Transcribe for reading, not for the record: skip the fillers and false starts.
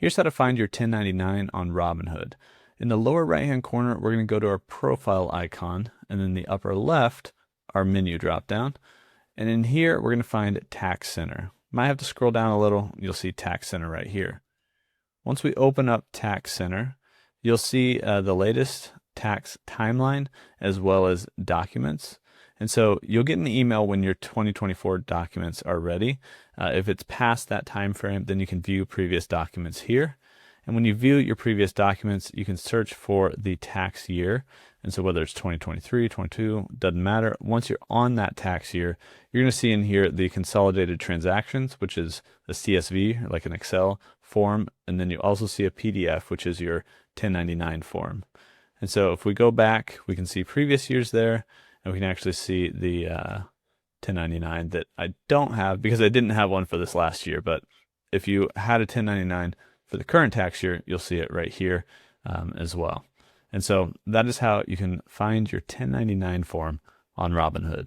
Here's how to find your 1099 on Robinhood. In the lower right hand corner, we're going to go to our profile icon, and in the upper left, our menu drop down. And in here, we're going to find Tax Center. Might have to scroll down a little, you'll see Tax Center right here. Once we open up Tax Center, you'll see the latest tax timeline as well as documents. And so you'll get an email when your 2024 documents are ready. If it's past that time frame, then you can view previous documents here. And when you view your previous documents, you can search for the tax year. And so whether it's 2023, 22, doesn't matter. Once you're on that tax year, you're going to see in here the consolidated transactions, which is a CSV, like an Excel form. And then you also see a PDF, which is your 1099 form. And so if we go back, we can see previous years there, and we can actually see the 1099 that I don't have because I didn't have one for this last year. But if you had a 1099 for the current tax year, you'll see it right here as well. And so that is how you can find your 1099 form on Robinhood.